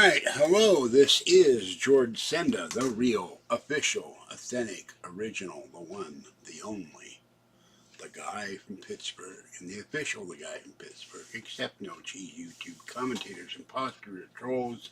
Alright, hello, this is George Senda, the real, official, authentic, original, the one, the only, the guy from Pittsburgh, and the official the guy from Pittsburgh, except no cheese YouTube commentators, imposters, trolls.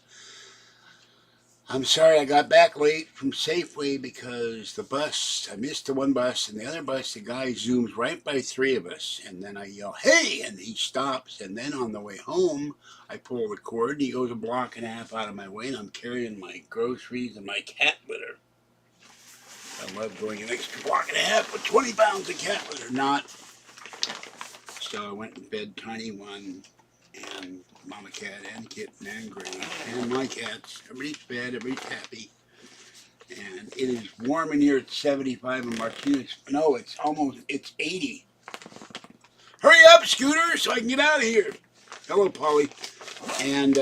I'm sorry I got back late from SAFEWAY because I missed the one bus, and the other bus, the guy zooms right by three of us, and then I yell, hey, and he stops, and then on the way home, I pull the cord, and he goes a block and a half out of my way, and I'm carrying my groceries and my cat litter. I love going an extra block and a half with 20 pounds of cat litter, not. So I went and fed Tiny One, and Mama Cat, and Kitten, and Granny, and my cats. Everybody's fed, everybody's happy. And it is warm in here. It's 75 in Martinez. No, it's 80. Hurry up, Scooter, so I can get out of here. Hello, Polly. And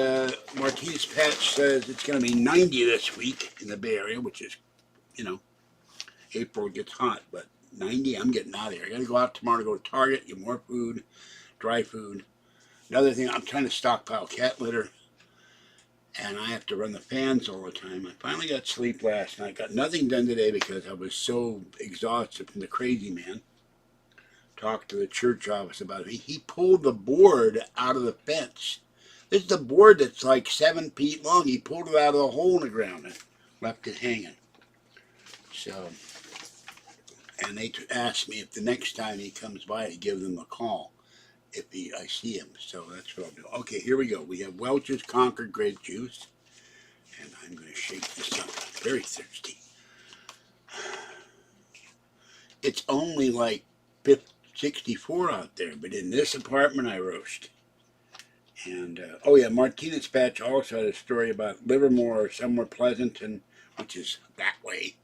Martinez Patch says it's going to be 90 this week in the Bay Area, which is, April gets hot, but 90, I'm getting out of here. I got to go out tomorrow to go to Target, get more food, dry food. Another thing, I'm trying to stockpile cat litter, and I have to run the fans all the time. I finally got sleep last night. Got nothing done today because I was so exhausted from the crazy man. Talked to the church office about it. He pulled the board out of the fence. This is the board that's like 7 feet long. He pulled it out of the hole in the ground and left it hanging. So, and they asked me if the next time he comes by to give them a call. If I see him, so that's what I'll do. Okay, here we go. We have Welch's Concord grape juice, and I'm going to shake this up. I'm very thirsty. It's only like 64 out there, but in this apartment I roast. And, oh yeah, Martinez Patch also had a story about Livermore or somewhere Pleasanton, which is that way.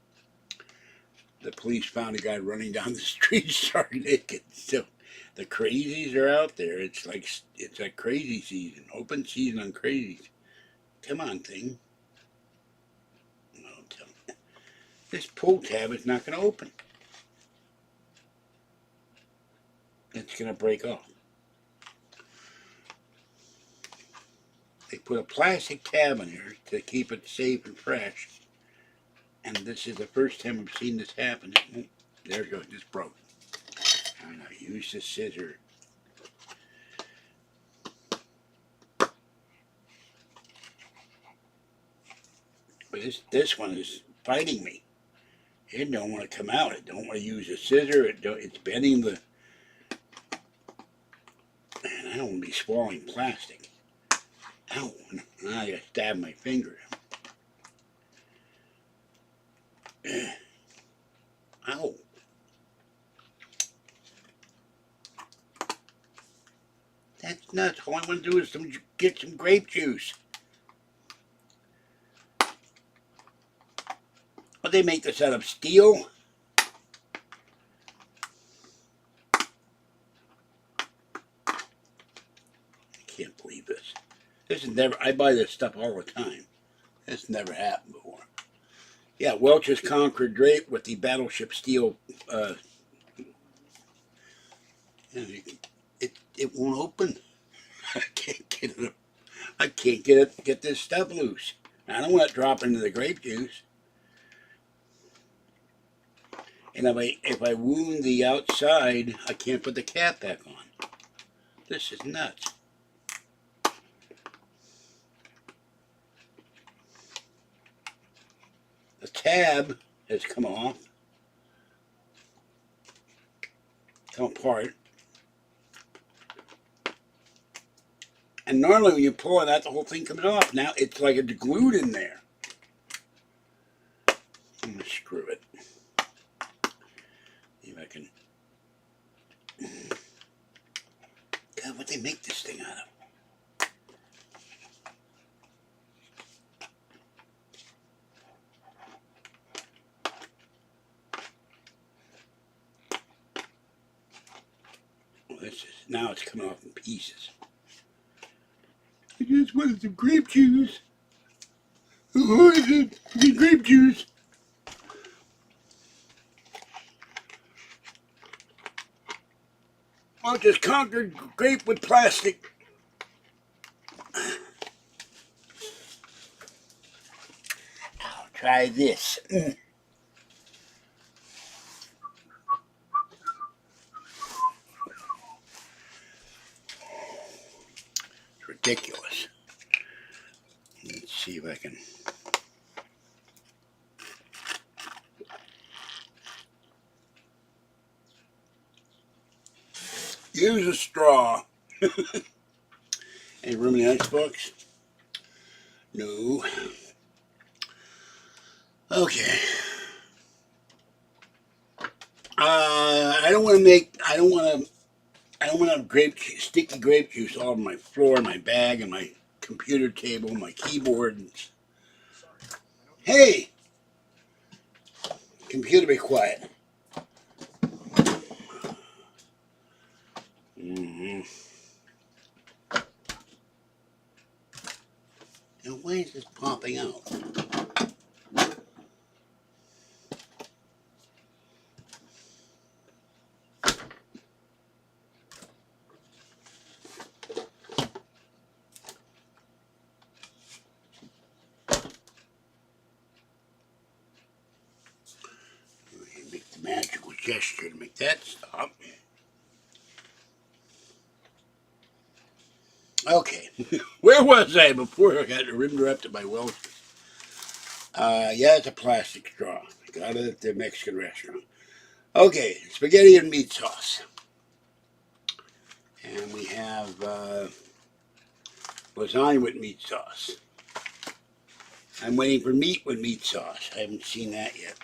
The police found a guy running down the street stark naked, so the crazies are out there. It's like crazy season, open season on crazies. Come on, thing. No, tell me. This pull tab is not going to open. It's going to break off. They put a plastic tab in here to keep it safe and fresh. And this is the first time I've seen this happen. There it goes, just broke. I'm going to use the scissor. But this one is fighting me. It don't want to come out. It don't want to use a scissor. It's bending the... Man, I don't want to be swallowing plastic. Ow. Now I got to stab my finger. Ow. That's nuts. All I want to do is get some grape juice. What, they make this out of steel? I can't believe this. This is never, I buy this stuff all the time. This never happened before. Yeah, Welch's Concord grape with the Battleship steel. It won't open. I can't get it. I can't get this stuff loose. I don't want it dropping into the grape juice. And if I wound the outside, I can't put the cap back on. This is nuts. The tab has come off, come apart. And normally when you pull it out, the whole thing comes off. Now it's like it's glued in there. I'm going to screw it. See if I can... God, what they make this thing out of? Now it's coming off in pieces. I just wanted some grape juice. Oh, it's grape juice. Well, just Concord grape with plastic. try this. It's ridiculous. Let's see if I can. Use a straw. Any room in the icebox? No. Okay. I don't want to have sticky grape juice all over my floor, my bag, and my computer table, my keyboard. Hey! Computer, be quiet. Mm-hmm. Now, why is this popping out? Make the magical gesture to make that stop. Okay, where was I before I got interrupted by Welsh? Yeah, it's a plastic straw. Got it at the Mexican restaurant. Okay, spaghetti and meat sauce. And we have lasagna with meat sauce. I'm waiting for meat with meat sauce. I haven't seen that yet.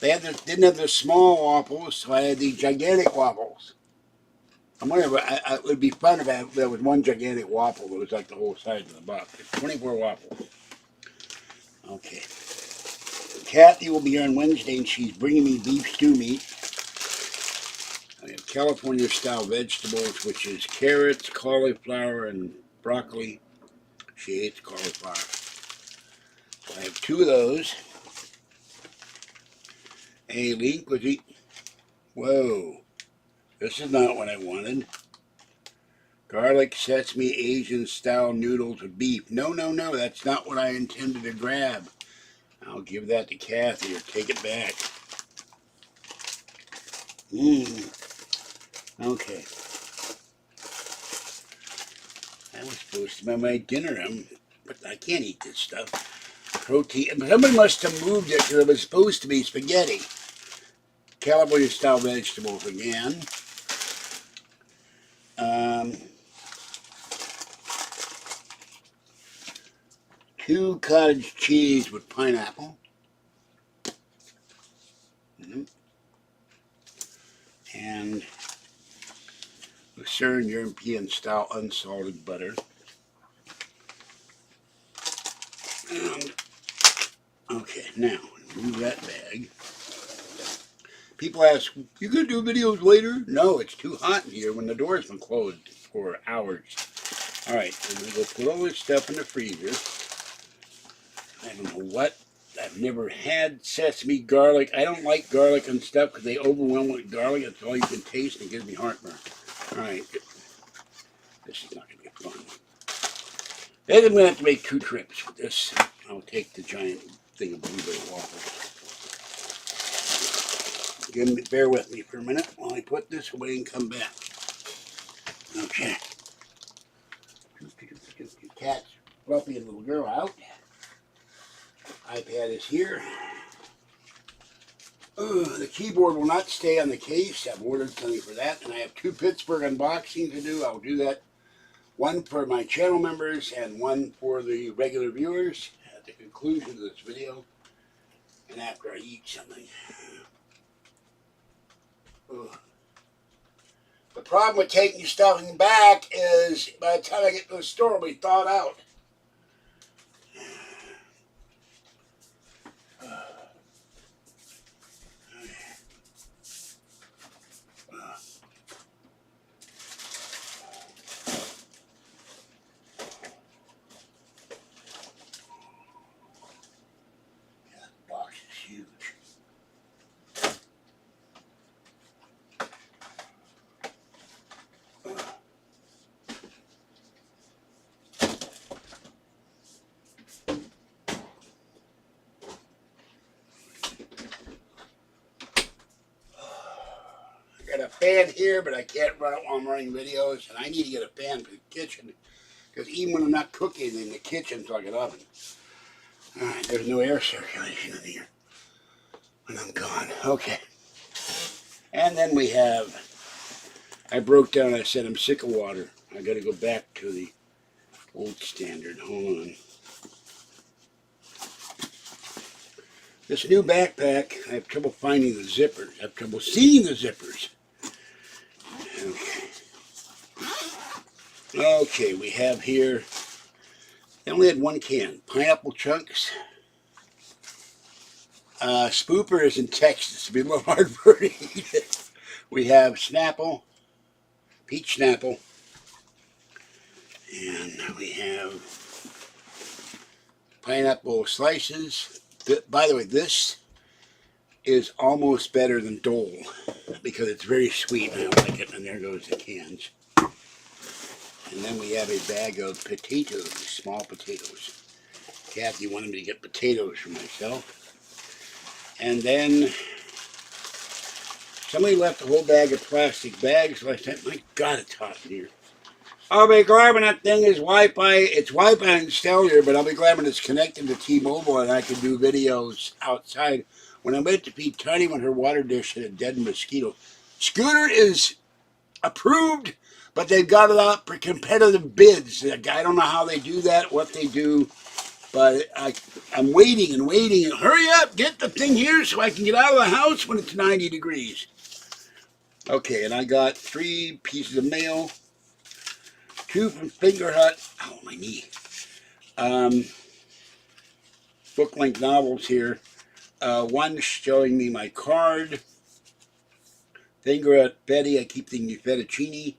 They didn't have the small waffles, so I had these gigantic waffles. I'm wondering, it would be fun if there was one gigantic waffle that was like the whole size of the box. It's 24 waffles. Okay. Kathy will be here on Wednesday, and she's bringing me beef stew meat. I have California-style vegetables, which is carrots, cauliflower, and broccoli. She hates cauliflower. So I have 2 of those. A liquid. Whoa. This is not what I wanted. Garlic sesame Asian-style noodles with beef. No, that's not what I intended to grab. I'll give that to Kathy or take it back. Okay. That was supposed to be my dinner, but I can't eat this stuff. Protein. Somebody must have moved it because it was supposed to be spaghetti. California-style vegetables again. 2 cottage cheese with pineapple. And Lucerne European-style unsalted butter. And, okay, now, move that bag. People ask, you gonna do videos later? No, it's too hot in here when the door's been closed for hours. Alright, I'm gonna go put all this stuff in the freezer. I don't know what. I've never had sesame garlic. I don't like garlic and stuff because they overwhelm with garlic. That's all you can taste and it gives me heartburn. Alright. This is not going to be fun. Then I'm going to have to make 2 trips with this. I'll take the giant thing of blueberry waffles. Bear with me for a minute while I put this away and come back. Okay. Cat's Fluffy and little girl out. iPad is here. The keyboard will not stay on the case. I've ordered something for that. And I have 2 Pittsburgh unboxings to do. I'll do that. One for my channel members and one for the regular viewers at the conclusion of this video. And after I eat something. Ugh. The problem with taking stuffing back is by the time I get to the store, it'll be thawed out. fan here, but I can't run it while I'm running videos, and I need to get a fan for the kitchen, because even when I'm not cooking in the kitchen, it's like an oven. Alright, there's no air circulation in here when I'm gone. Okay. And then we have, I broke down, I said I'm sick of water. I got to go back to the old standard. Hold on. This new backpack, I have trouble finding the zippers. I have trouble seeing the zippers. Okay. Okay, we have here, I only had one can. Pineapple chunks. Spooper is in Texas. It'll be a little hard for her to eat it. We have Snapple, peach Snapple, and we have pineapple slices. By the way, this is almost better than Dole because it's very sweet and I don't like it. And there goes the cans. And then we have a bag of potatoes, small potatoes. Kathy wanted me to get potatoes for myself. And then somebody left a whole bag of plastic bags last time. My God, it's hot in here. I'll be glad when that thing is Wi-Fi. It's Wi-Fi and cellular, but I'll be glad when it's connected to T-Mobile and I can do videos outside. When I went to feed Tiny when her water dish had a dead mosquito. Scooter is approved, but they've got it out for competitive bids. I don't know how they do that, what they do. But I'm waiting and waiting. And hurry up, get the thing here so I can get out of the house when it's 90 degrees. Okay, and I got 3 pieces of mail. 2 from Finger Hut. Oh, my knee. Book-length novels here. One showing me my card. Finger Hut Betty. I keep thinking fettuccine.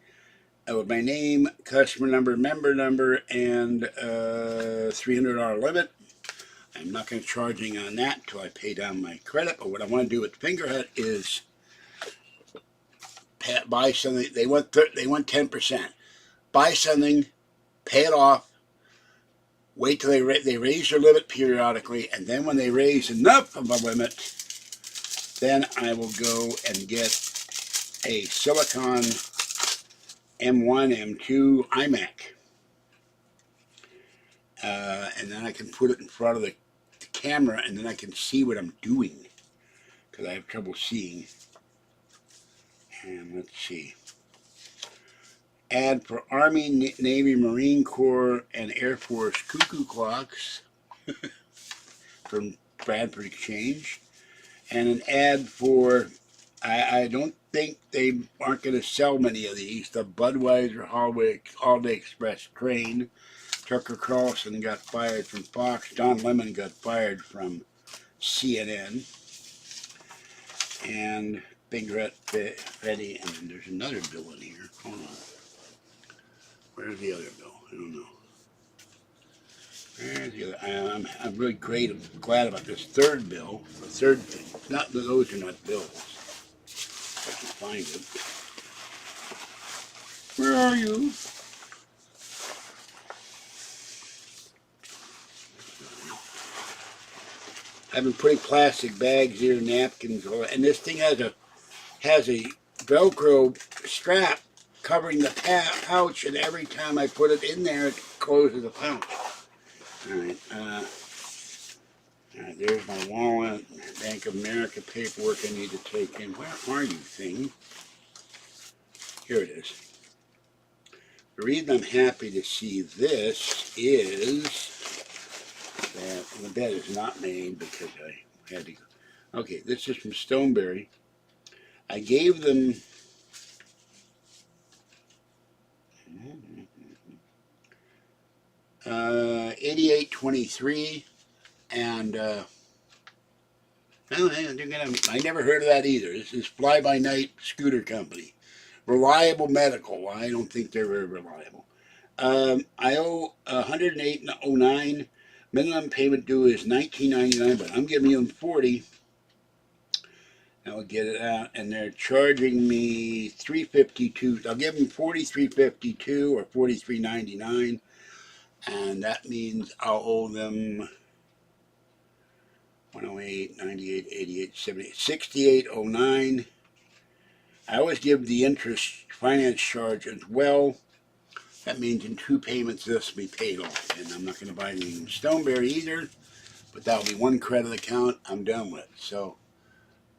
With my name, customer number, member number, and $300 limit. I'm not going to charge anything on that until I pay down my credit. But what I want to do with Finger Hut is buy something. They want 10%. Buy something, pay it off. Wait till they raise their limit periodically, and then when they raise enough of a limit, then I will go and get a Silicon M1, M2 iMac. And then I can put it in front of the camera, and then I can see what I'm doing, because I have trouble seeing. And let's see. Ad for Army, Navy, Marine Corps, and Air Force cuckoo clocks from Bradford Exchange. And an ad for, I don't think they aren't going to sell many of these, the Budweiser All-Day Express train. Tucker Carlson got fired from Fox. Don Lemon got fired from CNN. And Finger Hut Betty, and then there's another bill in here. Hold on. Where's the other bill? I don't know. Where's the other? I'm really glad about this third bill. The third thing. Not those are not bills. If I can find it. Where are you? I've been putting plastic bags here, napkins, and this thing has a Velcro strap covering the pouch, and every time I put it in there, it closes the pouch. Alright, there's my wallet, Bank of America paperwork I need to take in. Where are you, thing? Here it is. The reason I'm happy to see this is that the bed is not made because I had to go. Okay, this is from Stoneberry. I gave them $88.23, and I never heard of that either. This is Fly By Night Scooter Company, Reliable Medical. I don't think they're very reliable. I owe $108.09. Minimum payment due is $19.99, but I'm giving them $40. I'll get it out, and they're charging me $3.52. I'll give them $43.52 or $43.99, and that means I'll owe them 108, 98, 88, 78, $68.09. I always give the interest finance charge as well. That means in 2 payments this will be paid off. And I'm not going to buy anything from Stoneberry either. But that'll be 1 credit account I'm done with. So,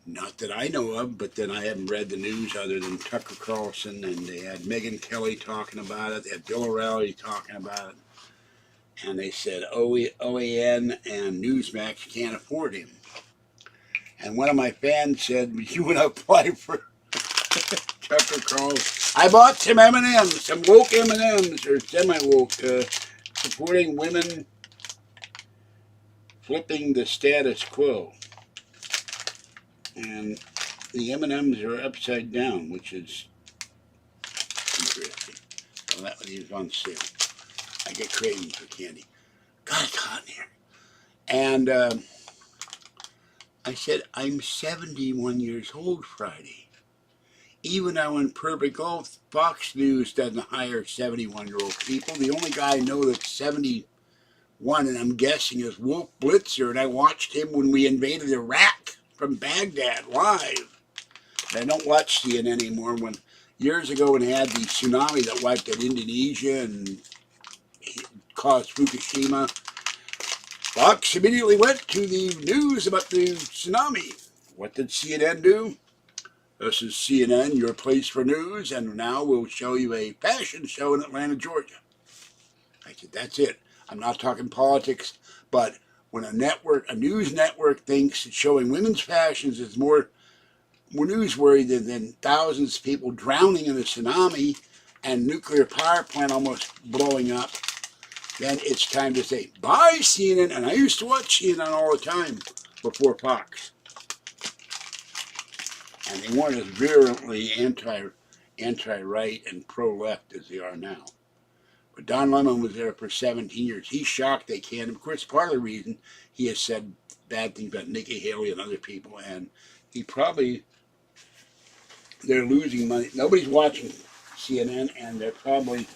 not that I know of, but then I haven't read the news other than Tucker Carlson, and they had Megyn Kelly talking about it. They had Bill O'Reilly talking about it. And they said OAN and Newsmax can't afford him. And one of my fans said, you want to apply for Tucker Carlson? I bought some M&Ms, some woke M&Ms, or semi-woke, supporting women flipping the status quo. And the M&Ms are upside down, which is interesting. So that is on sale. I get cravings for candy. God, it's hot in here. And I said, I'm 71 years old Friday. Even now in Perfect Golf, Fox News doesn't hire 71-year-old people. The only guy I know that's 71, and I'm guessing, is Wolf Blitzer, and I watched him when we invaded Iraq from Baghdad live. And I don't watch CNN anymore. When years ago when they had the tsunami that wiped out Indonesia and caused Fukushima, Fox immediately went to the news about the tsunami. What did CNN do? This is CNN, your place for news, and now we'll show you a fashion show in Atlanta, Georgia. I said, that's it. I'm not talking politics, but when a news network thinks that showing women's fashions is more newsworthy than thousands of people drowning in a tsunami and nuclear power plant almost blowing up, then it's time to say, bye CNN. And I used to watch CNN all the time before Fox. And they weren't as virulently anti-right and pro-left as they are now. But Don Lemon was there for 17 years. He's shocked they can't. Of course, part of the reason he has said bad things about Nikki Haley and other people, and they're losing money. Nobody's watching CNN, and they're probably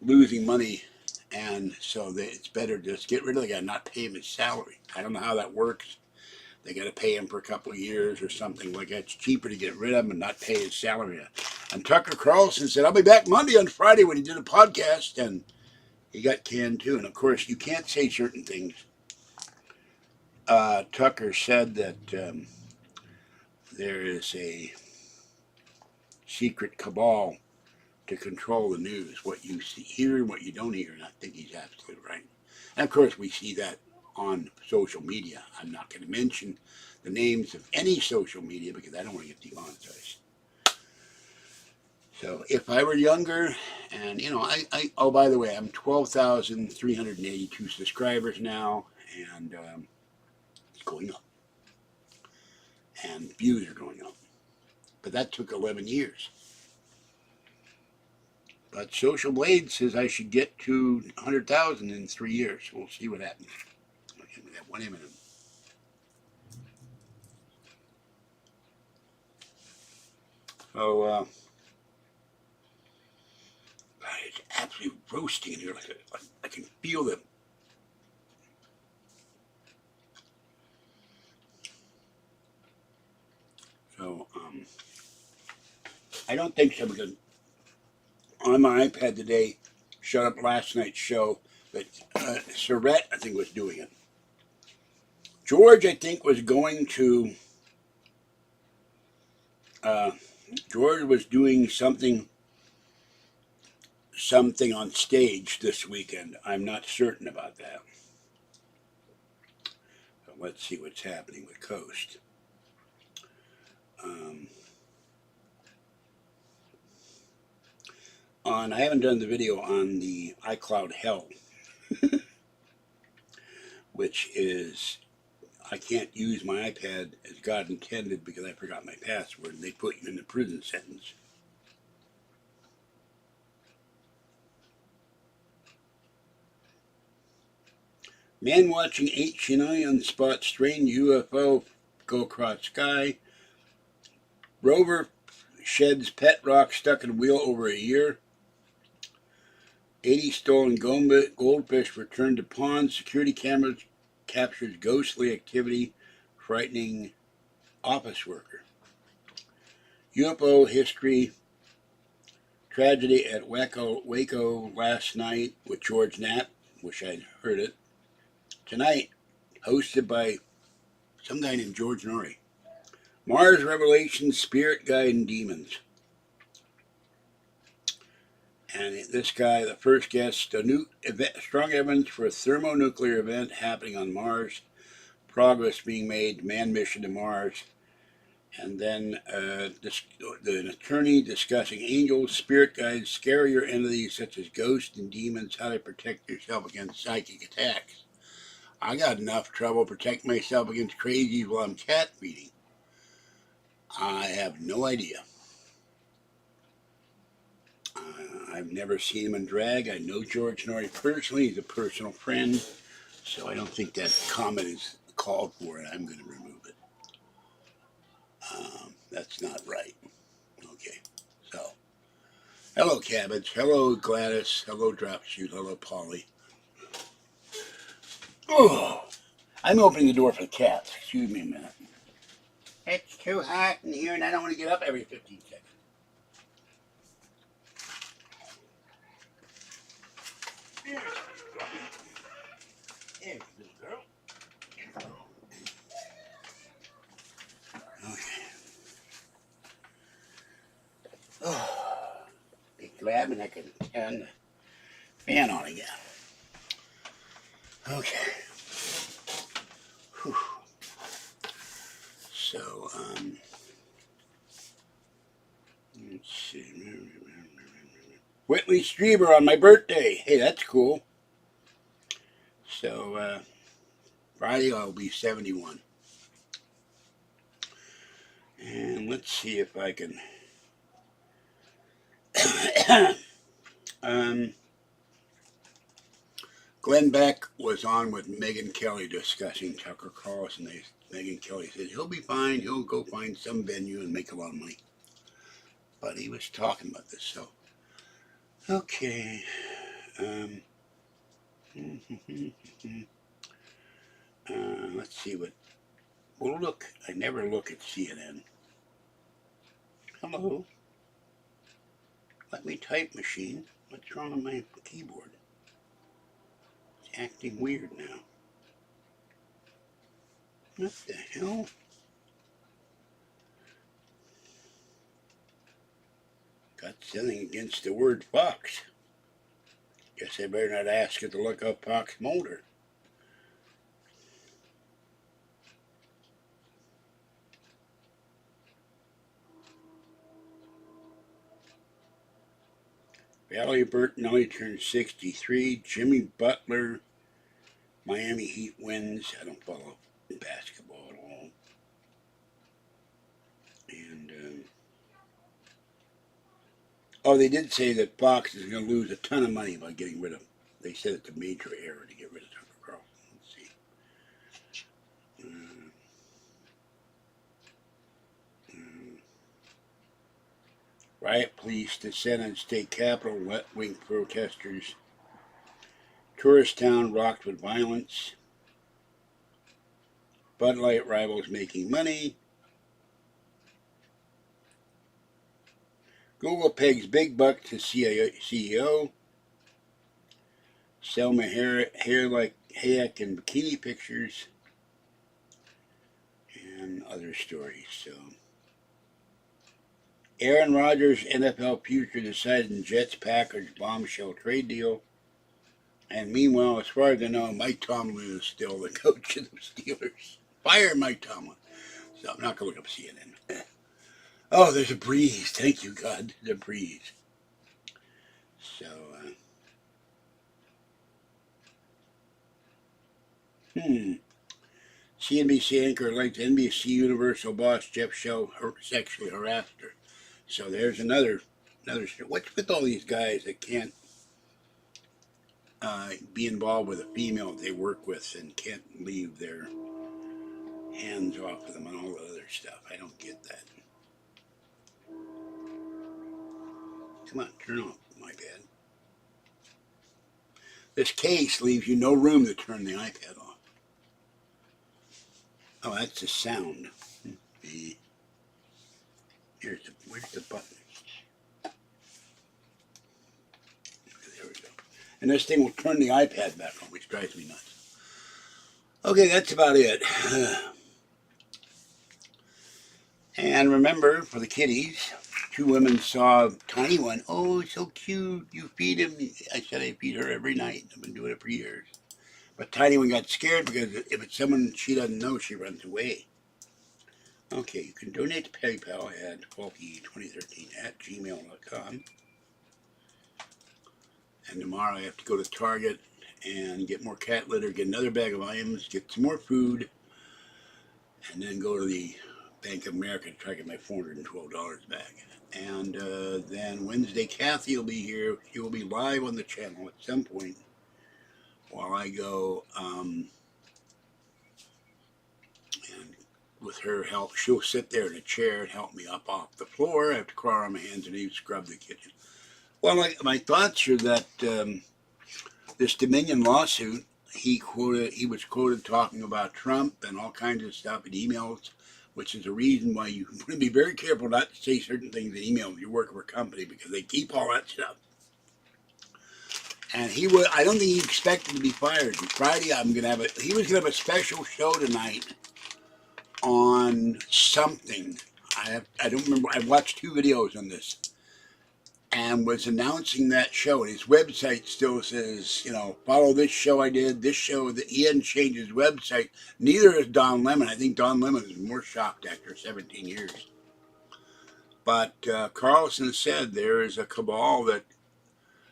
losing money, and so it's better to just get rid of the guy, not pay him his salary. I don't know how that works. They got to pay him for a couple of years or something like that. It's cheaper to get rid of him and not pay his salary. And Tucker Carlson said, I'll be back Monday on Friday when he did a podcast, and he got canned too. And of course, you can't say certain things. Tucker said that there is a secret cabal to control the news, what you hear and what you don't hear, and I think he's absolutely right. And of course, we see that on social media. I'm not going to mention the names of any social media because I don't want to get demonetized. So if I were younger, and oh, by the way, I'm 12,382 subscribers now, and it's going up, and views are going up. But that took 11 years. But Social Blade says I should get to 100,000 in 3 years. We'll see what happens. Okay, we got 1 minute. So, it's absolutely roasting in here. I can feel them. So, I don't think so because on my iPad today, showed up last night's show, but Surrett, I think, was doing it. George, I think, was going to, George was doing something on stage this weekend. I'm not certain about that. So let's see what's happening with Coast. I haven't done the video on the iCloud hell, which is, I can't use my iPad as God intended because I forgot my password, and they put you in the prison sentence. Man watching 8 Chinook spot strange UFO go across sky. Rover sheds pet rock stuck in wheel over a year. 80 stolen goldfish returned to pond. Security cameras captures ghostly activity, frightening office worker. UFO history tragedy at Waco last night with George Knapp. Wish I'd heard it. Tonight, hosted by some guy named George Norrie. Mars Revelations, Spirit Guide, and Demons. And this guy, the first guest, strong evidence for a thermonuclear event happening on Mars, progress being made, manned mission to Mars. And then an attorney discussing angels, spirit guides, scarier entities such as ghosts and demons, how to protect yourself against psychic attacks. I got enough trouble protecting myself against crazies while I'm cat feeding. I have no idea. I've never seen him in drag. I know George Norrie personally. He's a personal friend. So I don't think that comment is called for, and I'm going to remove it. That's not right. Okay. So, hello, Cabbage. Hello, Gladys. Hello, Dropshoot. Hello, Polly. Oh, I'm opening the door for the cats. Excuse me a minute. It's too hot in here, and I don't want to get up every 15 seconds. There's little girl. Okay. Oh, be glad when I can turn the fan on again. Okay. Whew. So, let's see. Whitley Strieber on my birthday. Hey, that's cool. So, Friday I'll be 71. And let's see if I can. Glenn Beck was on with Megyn Kelly discussing Tucker Carlson. Megyn Kelly said he'll be fine. He'll go find some venue and make a lot of money. But he was talking about this, so. Okay. Let's see what. Well, look. I never look at CNN. Hello. Let me type, machine. What's wrong with my keyboard? It's acting weird now. What the hell? Got something against the word fox. Guess I better not ask it to look up Fox Mulder. Valley Bertinelli turned 63. Jimmy Butler, Miami Heat wins. I don't follow basketball at all. And, oh, they did say that Fox is going to lose a ton of money by getting rid of him. They said it's a major error to get rid of Tucker Carlson. Let's see. Riot police descend on state capitol, left-wing protesters. Tourist town rocked with violence. Bud Light rivals making money. Google pegs big buck to CEO. Selma hair like Hayek in bikini pictures. And other stories. So, Aaron Rodgers' NFL future decided in Jets-Packers bombshell trade deal. And meanwhile, as far as I know, Mike Tomlin is still the coach of the Steelers. Fire Mike Tomlin. So I'm not going to look up CNN. Oh, there's a breeze. Thank you, God. The breeze. So, CNBC anchor alleged NBC Universal boss Jeff Shell sexually harassed her. So there's another. What's with all these guys that can't be involved with a female that they work with and can't leave their hands off of them and all the other stuff? I don't get that. Come on, turn off. My bad. This case leaves you no room to turn the iPad off. Oh, that's the sound. Where's the button? There we go. And this thing will turn the iPad back on, which drives me nuts. Okay, that's about it. And remember, for the kitties, 2 women saw a tiny one. Oh, so cute. You feed him. I said I feed her every night. I've been doing it for years. But tiny one got scared because if it's someone she doesn't know, she runs away. Okay, you can donate to PayPal at falky2013@gmail.com. And tomorrow I have to go to Target and get more cat litter, get another bag of items, get some more food, and then go to the Bank of America to try to get my $412 back. And then Wednesday, Kathy will be here. She will be live on the channel at some point while I go. And with her help, she'll sit there in a chair and help me up off the floor. I have to crawl on my hands and knees, scrub the kitchen. Well, my thoughts are that this Dominion lawsuit, he was quoted talking about Trump and all kinds of stuff in emails, which is a reason why you want to be very careful not to say certain things in emails if you work for a company, because they keep all that stuff. And I don't think he expected to be fired. Friday, he was gonna have a special show tonight on something. I don't remember. I watched 2 videos on this, and was announcing that show. And his website still says, follow this show I did, this show. That he hadn't changed his website. Neither is Don Lemon. I think Don Lemon is more shocked after 17 years. But Carlson said there is a cabal that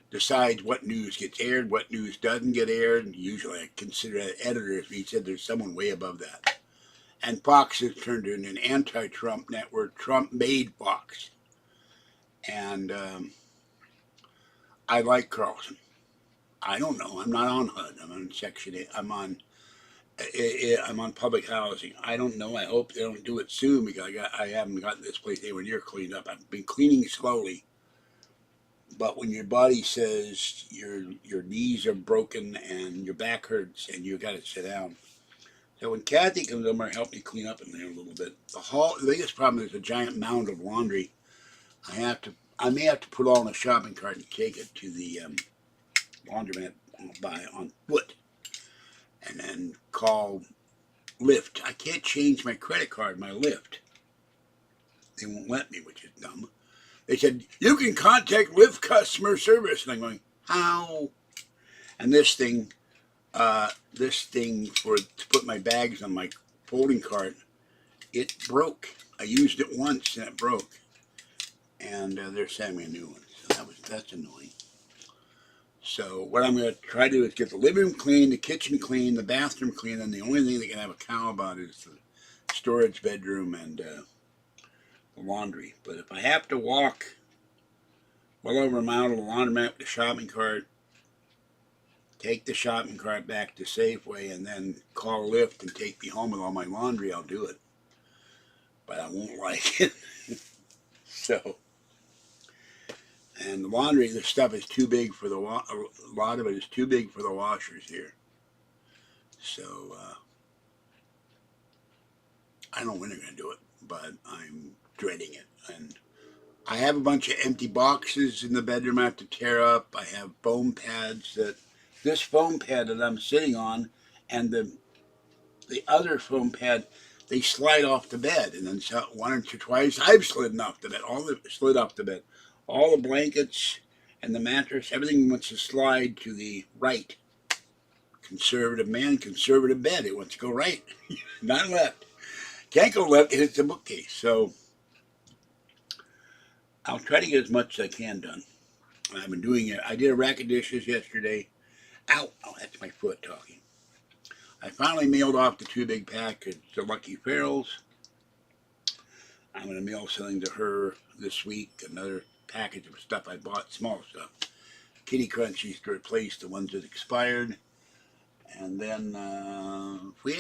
decides what news gets aired, what news doesn't get aired. Usually I consider that editors, but he said there's someone way above that. And Fox has turned into an anti-Trump network. Trump made Fox. And I like Carlson. I don't know. I'm not on HUD. I'm on Section 8. I'm on public housing. I don't know. I hope they don't do it soon, because I haven't gotten this place anywhere near cleaned up. I've been cleaning slowly. But when your body says your knees are broken and your back hurts and you got to sit down. So when Kathy comes over and help me clean up in there a little bit, the biggest problem is a giant mound of laundry. I may have to put all in a shopping cart and take it to the laundromat on foot, and then call Lyft. I can't change my credit card, my Lyft. They won't let me, which is dumb. They said, you can contact Lyft customer service. And I'm going, how? And this thing to put my bags on my folding cart, it broke. I used it once and it broke. And they're sending me a new one. So that's annoying. So what I'm going to try to do is get the living room clean, the kitchen clean, the bathroom clean, and the only thing they can have a cow about is the storage bedroom and the laundry. But if I have to walk well over a mile to the laundromat with the shopping cart, take the shopping cart back to Safeway, and then call Lyft and take me home with all my laundry, I'll do it. But I won't like it. So, and the laundry, the stuff is too big for a lot of it is too big for the washers here. So, I don't know when they're going to do it, but I'm dreading it. And I have a bunch of empty boxes in the bedroom I have to tear up. I have foam pads this foam pad that I'm sitting on and the other foam pad, they slide off the bed. And then once or twice I've slid off the bed, slid off the bed. All the blankets and the mattress, everything wants to slide to the right. Conservative man, conservative bed. It wants to go right, not left. Can't go left, it's a bookcase. So I'll try to get as much as I can done. I've been doing it. I did a rack of dishes yesterday. Ow, that's my foot talking. I finally mailed off the 2 big packages to Lucky Farrell's. I'm going to mail something to her this week, another package of stuff I bought, small stuff. Kitty Crunchies to replace the ones that expired. And then if we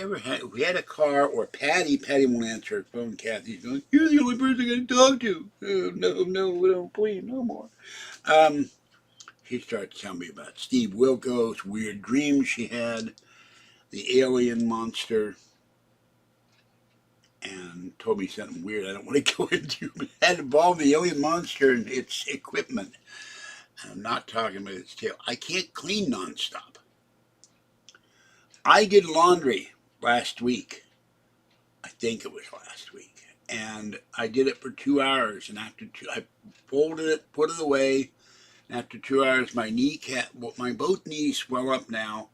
had a car or Patty won't answer her phone. Kathy's going, you're the only person I'm going to talk to. No, please, no more. She starts telling me about Steve Wilkos, weird dreams she had, the alien monster, and told me something weird I don't want to go into. It had involved the alien monster and its equipment. And I'm not talking about its tail. I can't clean nonstop. I did laundry last week. I think it was last week. And I did it for 2 hours. And after I folded it, put it away. And after 2 hours, my both knees swell up now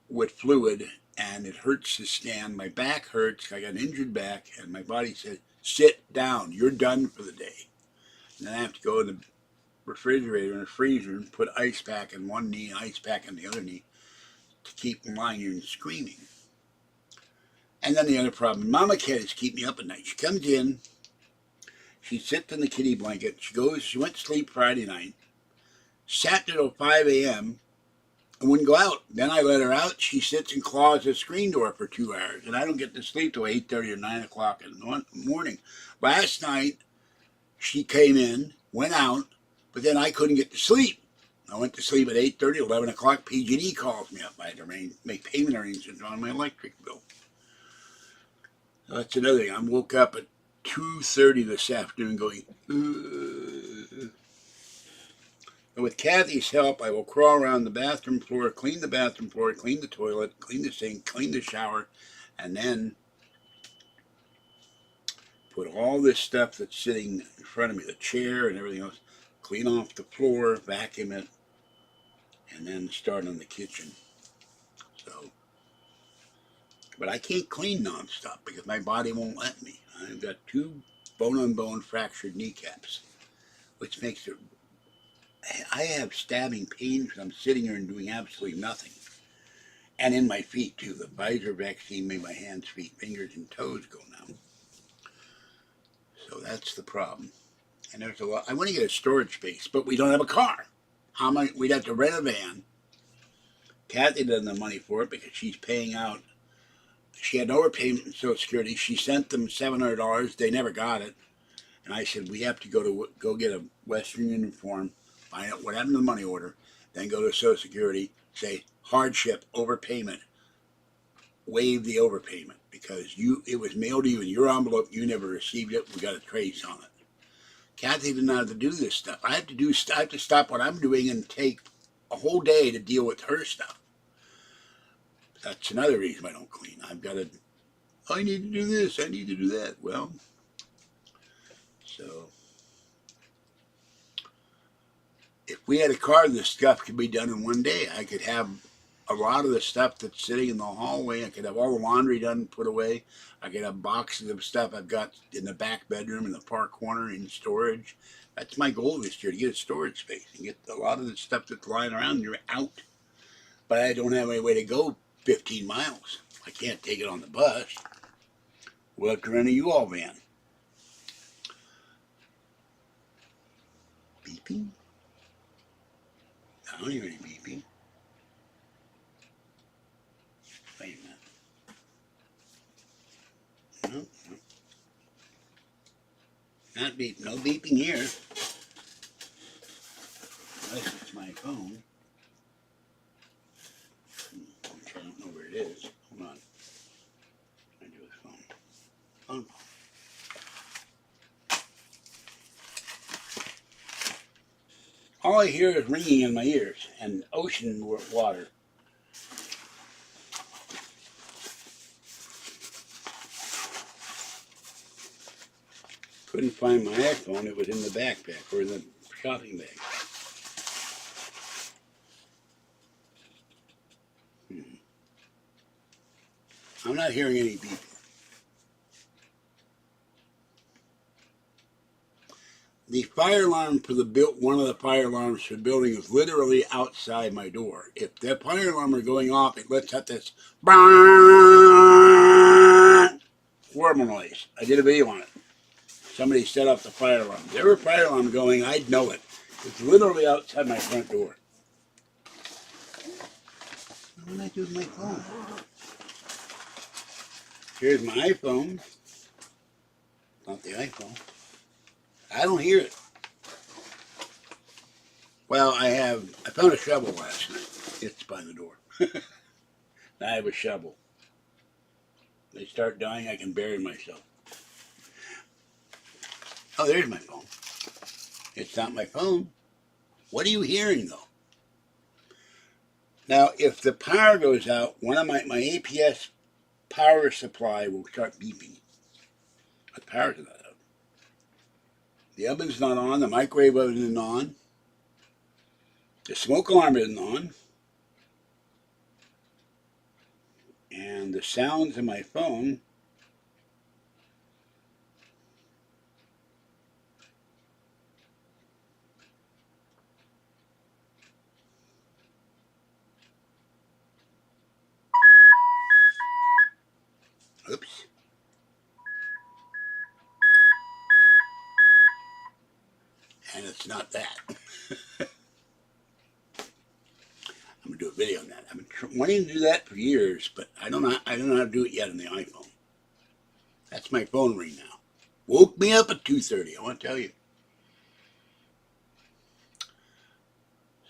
with fluid. And it hurts to stand. My back hurts. I got an injured back. And my body said, sit down. You're done for the day. And then I have to go in the refrigerator and the freezer and put ice pack in one knee, ice pack in the other knee to keep from lying here and screaming. And then the other problem, Mama Cat keep me up at night. She comes in, she sits in the kitty blanket, she went to sleep Friday night, sat till 5 a.m. and wouldn't go out. Then I let her out, she sits and claws the screen door for 2 hours, and I don't get to sleep till 8:30 or 9 o'clock in the morning. Last night, she came in, went out, but then I couldn't get to sleep. I went to sleep at 8:30, 11 o'clock, PG&E calls me up. I had to make payment arrangements on my electric bill. That's another thing. I woke up at 2:30 this afternoon going, ugh. And with Kathy's help, I will crawl around the bathroom floor, clean the bathroom floor, clean the toilet, clean the sink, clean the shower, and then put all this stuff that's sitting in front of me, the chair and everything else, clean off the floor, vacuum it, and then start on the kitchen. So, but I can't clean nonstop because my body won't let me. I've got 2 bone-on-bone fractured kneecaps, which makes it, I have stabbing pain because I'm sitting here and doing absolutely nothing. And in my feet too. The Pfizer vaccine made my hands, feet, fingers, and toes go numb. So that's the problem. And there's a lot. I want to get a storage space, but we don't have a car. We'd have to rent a van. Kathy doesn't have money for it because she's paying out. She had no overpayment in Social Security. She sent them $700. They never got it. And I said, we have to go get a Western Union form, find out what happened to the money order, then go to Social Security, say hardship, overpayment, waive the overpayment because it was mailed to you in your envelope. You never received it. We got a trace on it. Kathy didn't have to do this stuff. I have to stop what I'm doing and take a whole day to deal with her stuff. That's another reason I don't clean. I need to do this, I need to do that. Well, so if we had a car, this stuff could be done in one day. I could have a lot of the stuff that's sitting in the hallway. I could have all the laundry done, put away. I could have boxes of stuff I've got in the back bedroom, in the far corner, in storage. That's my goal this year, to get a storage space and get a lot of the stuff that's lying around. You're out. But I don't have any way to go 15 miles. I can't take it on the bus. We'll have to rent a U-Haul van. Beeping? I don't hear any beeping. Wait a minute. No. Not beep. No beeping here. Unless it's my phone. I don't know where it is. Hold on. I do his phone. Phone. All I hear is ringing in my ears and ocean water. Couldn't find my iPhone. It was in the backpack or the shopping bag. I'm not hearing any beeping. The fire alarm for one of the fire alarms for the building is literally outside my door. If the fire alarm are going off, it lets out this horrible noise. I did a video on it. Somebody set off the fire alarm. If there were a fire alarm going, I'd know it. It's literally outside my front door. What did I do with my phone? Here's my iPhone. Not the iPhone. I don't hear it. Well, I found a shovel last night. It's by the door. I have a shovel. They start dying, I can bury myself. Oh, there's my phone. It's not my phone. What are you hearing, though? Now, if the power goes out, one of my APS power supply will start beeping. The power's not out. The oven's not on. The microwave oven isn't on. The smoke alarm isn't on. And the sounds in my phone oops. And it's not that. I'm gonna do a video on that. I've been wanting to do that for years, but I don't know how to do it yet on the iPhone. That's my phone ring now. Woke me up at 2:30. I want to tell you.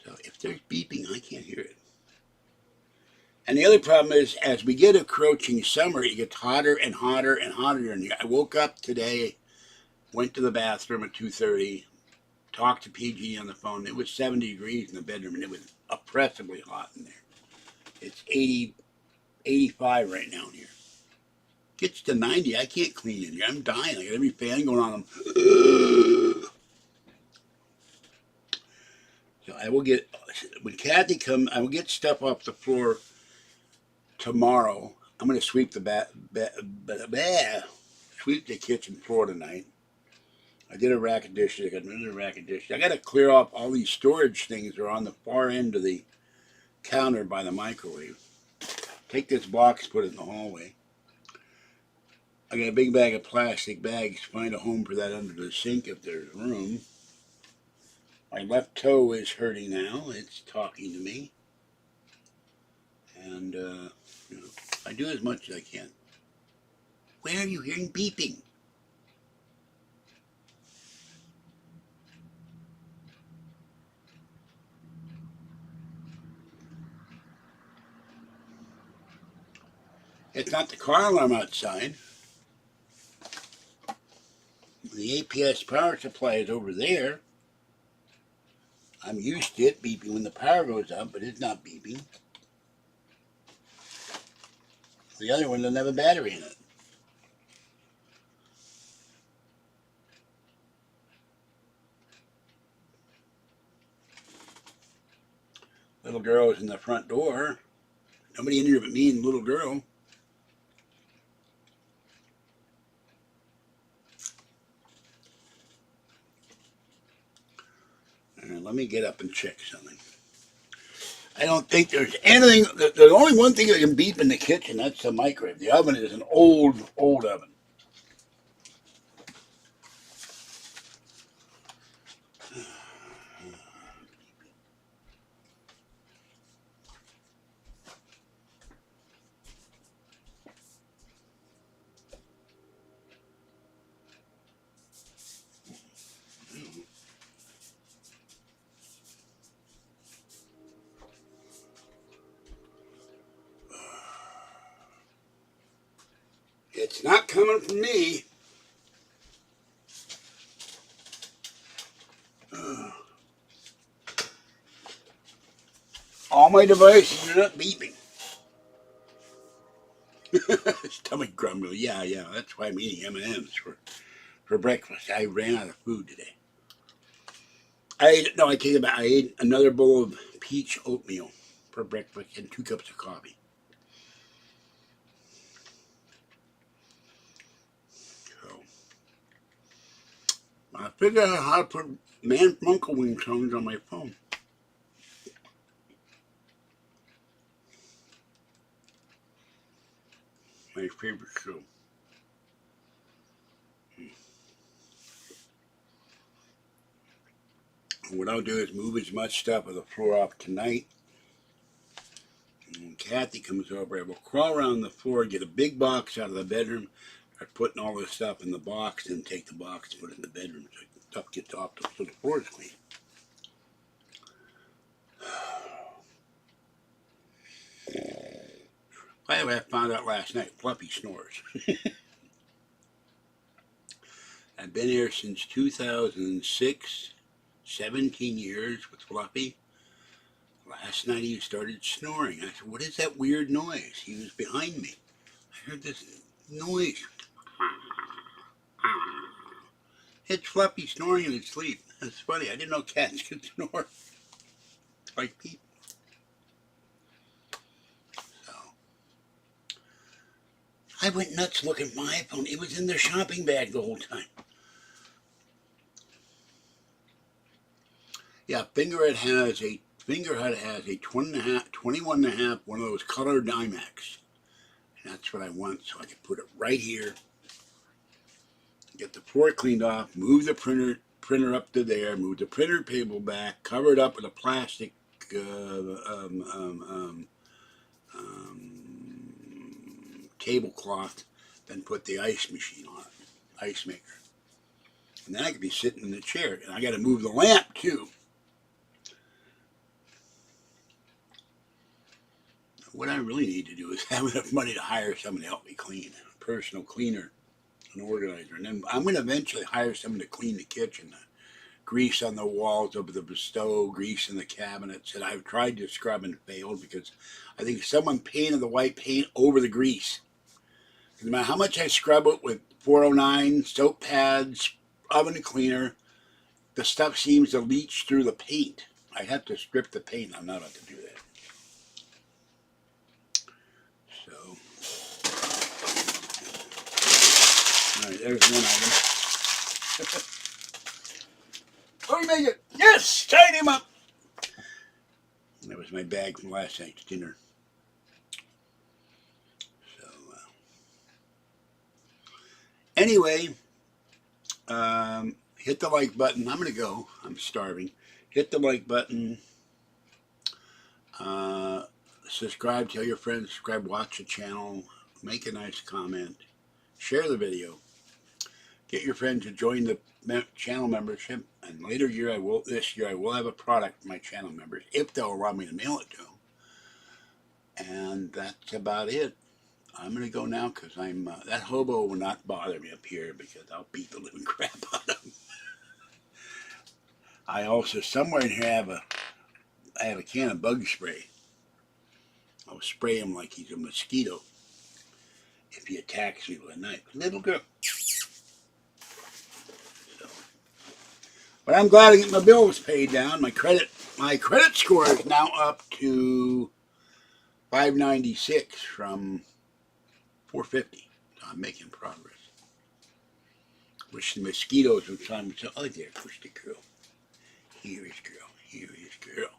So if there's beeping, I can't hear it. And the other problem is, as we get approaching summer, it gets hotter and hotter and hotter in here. I woke up today, went to the bathroom at 2:30, talked to PG on the phone. It was 70 degrees in the bedroom, and it was oppressively hot in there. It's 80, 85 right now in here. Gets to 90, I can't clean in here. I'm dying. I got every fan going on. So I will get, when Kathy comes, I will get stuff off the floor tomorrow. I'm going to sweep the sweep the kitchen floor tonight. I did a rack of dishes. I got another rack of dishes. I got to clear off all these storage things that are on the far end of the counter by the microwave. Take this box, put it in the hallway. I got a big bag of plastic bags. Find a home for that under the sink if there's room. My left toe is hurting now. It's talking to me. And, I do as much as I can. Where are you hearing beeping? It's not the car alarm outside. The APS power supply is over there. I'm used to it beeping when the power goes up, but it's not beeping. The other one doesn't have a battery in it. Little girl is in the front door. Nobody in here but me and the little girl. And let me get up and check something. I don't think there's anything. There's only one thing that can beep in the kitchen. That's the microwave. The oven is an old oven. It's not coming from me. All my devices are not beeping. Stomach grumbling. Yeah. That's why I'm eating M&Ms for breakfast. I ran out of food today. I take it back. I ate another bowl of peach oatmeal for breakfast and 2 cups of coffee. So I figured out how to put Man from Uncle Wing songs on my phone. My favorite show. What I'll do is move as much stuff of the floor off tonight. And when Kathy comes over, I will crawl around the floor, get a big box out of the bedroom, start putting all this stuff in the box, and take the box and put it in the bedroom so the stuff gets off so the floor is clean. By the way, I found out last night, Fluffy snores. I've been here since 2006, 17 years with Fluffy. Last night he started snoring. I said, what is that weird noise? He was behind me. I heard this noise. It's Fluffy snoring in his sleep. That's funny. I didn't know cats could snore like people. So I went nuts looking at my iPhone. It was in the shopping bag the whole time. Yeah, Fingerhut has a 21 and a half, one of those colored iMacs. And that's what I want, so I can put it right here. Get the floor cleaned off, move the printer up to there, move the printer table back, cover it up with a plastic tablecloth, then put the ice machine on it, ice maker. And then I could be sitting in the chair, and I got to move the lamp too. What I really need to do is have enough money to hire someone to help me clean, a personal cleaner, an organizer. And then I'm going to eventually hire someone to clean the kitchen, grease on the walls of the stove, grease in the cabinets. And I've tried to scrub and failed because I think someone painted the white paint over the grease. No matter how much I scrub it with 409, soap pads, oven cleaner, the stuff seems to leach through the paint. I have to strip the paint. I'm not about to do that. So, all right, there's one item. Oh, you make it! Yes! Tied him up! That was my bag from last night's dinner. So, anyway, hit the like button. I'm going to go. I'm starving. Hit the like button. Subscribe. Tell your friends. Subscribe. Watch the channel. Make a nice comment. Share the video. Get your friends to join the channel membership. And this year I will have a product for my channel members if they'll allow me to mail it to them. And that's about it. I'm going to go now because that hobo will not bother me up here because I'll beat the living crap out of him. I also, somewhere in here, I have a can of bug spray. I'll spray him like he's a mosquito if he attacks me with a knife. Little girl. So, but I'm glad to get my bills paid down. My credit score is now up to 596 from 450. So I'm making progress. Wish the mosquitoes would try to tell. Oh, there, push the girl. Here is girl. Here is girl.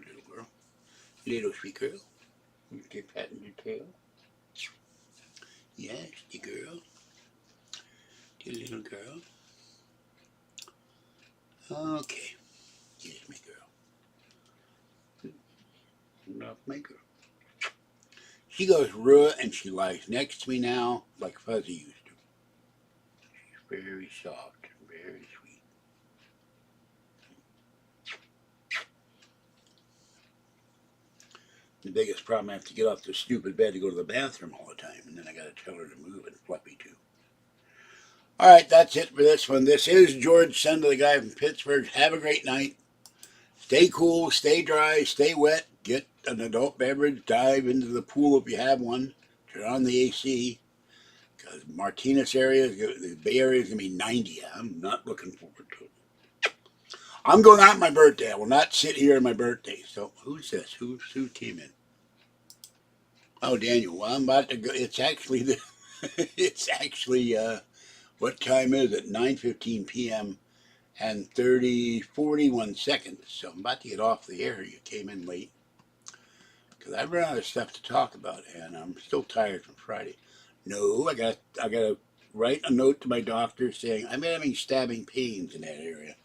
Little girl. Little sweet girl. You keep patting your tail. Yes, the girl. The little girl. Okay. Here's my girl. Love my girl. She goes raw and she lies next to me now like Fuzzy used to. She's very soft and very sweet. The biggest problem, I have to get off this stupid bed to go to the bathroom all the time, and then I got to tell her to move and Fluffy too. All right, that's it for this one. This is George Senda, the guy from Pittsburgh. Have a great night. Stay cool, stay dry, stay wet. Get an adult beverage. Dive into the pool if you have one. Turn on the AC. Because Martinez area, the Bay Area is going to be 90. I'm not looking forward to it. I'm going out on my birthday. I will not sit here on my birthday. So, who's this? Who came in? Oh, Daniel. Well, I'm about to go. It's actually what time is it? 9:15 p.m. and 41 seconds. So I'm about to get off the air. You came in late. Because I've run out of stuff to talk about, and I'm still tired from Friday. No, I got to write a note to my doctor saying I'm having stabbing pains in that area.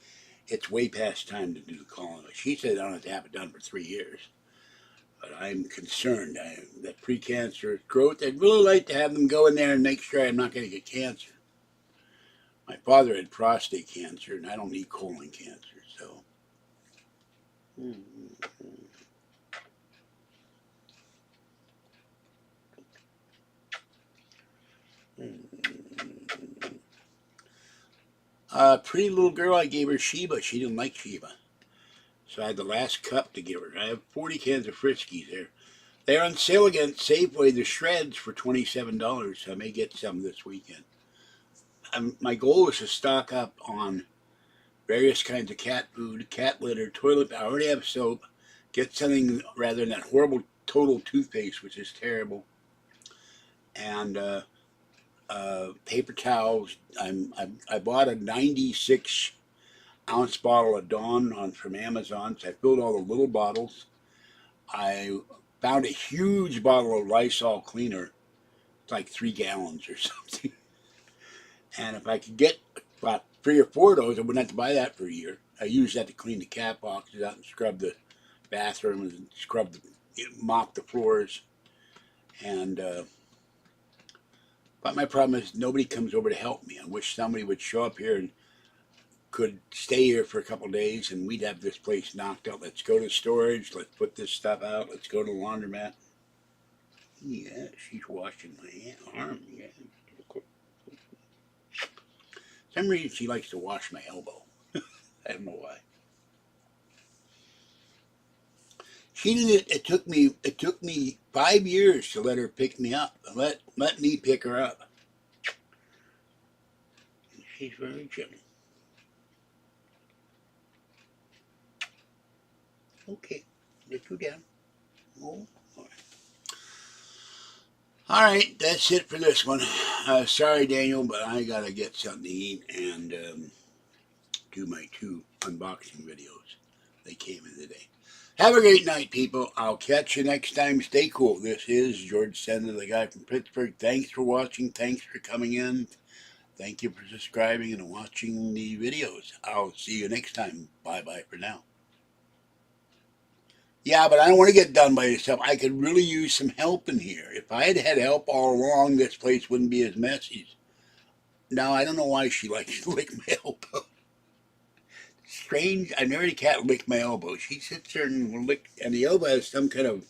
It's way past time to do the colon. She said I don't have to have it done for 3 years. But I'm concerned that precancerous growth, I'd really like to have them go in there and make sure I'm not going to get cancer. My father had prostate cancer, and I don't need colon cancer, so. Pretty little girl, I gave her Sheba. She didn't like Sheba. So I had the last cup to give her. I have 40 cans of Friskies there. They're on sale again at Safeway, the shreds, for $27. So I may get some this weekend. My goal is to stock up on various kinds of cat food, cat litter, toilet. I already have soap. Get something rather than that horrible Total toothpaste, which is terrible. And paper towels. I bought a 96-ounce bottle of Dawn from Amazon. So I filled all the little bottles. I found a huge bottle of Lysol cleaner. It's like 3 gallons or something. And if I could get about 3 or 4 of those, I wouldn't have to buy that for a year. I use that to clean the cat boxes out and scrub the bathrooms and mop the floors. And but my problem is nobody comes over to help me. I wish somebody would show up here and could stay here for a couple of days, and we'd have this place knocked out. Let's go to storage. Let's put this stuff out. Let's go to the laundromat. Yeah, she's washing my arm. Yeah. For some reason, she likes to wash my elbow. I don't know why. She did it. It took me 5 years to let her pick me up. Let me pick her up. She's very gentle. Okay, let you down. Oh, all right, that's it for this one. Sorry, Daniel, but I gotta get something to eat and do my 2 unboxing videos. They came in today. Have a great night, people. I'll catch you next time. Stay cool. This is George Senda, the guy from Pittsburgh. Thanks for watching. Thanks for coming in. Thank you for subscribing and watching the videos. I'll see you next time. Bye-bye for now. Yeah, but I don't want to get done by yourself. I could really use some help in here. If I had had help all along, this place wouldn't be as messy. Now, I don't know why she likes to lick my elbow. Strange. I never had a cat lick my elbow. She sits there and will lick, and the elbow has some kind of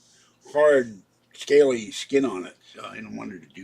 hard, scaly skin on it, so I don't want her to do that.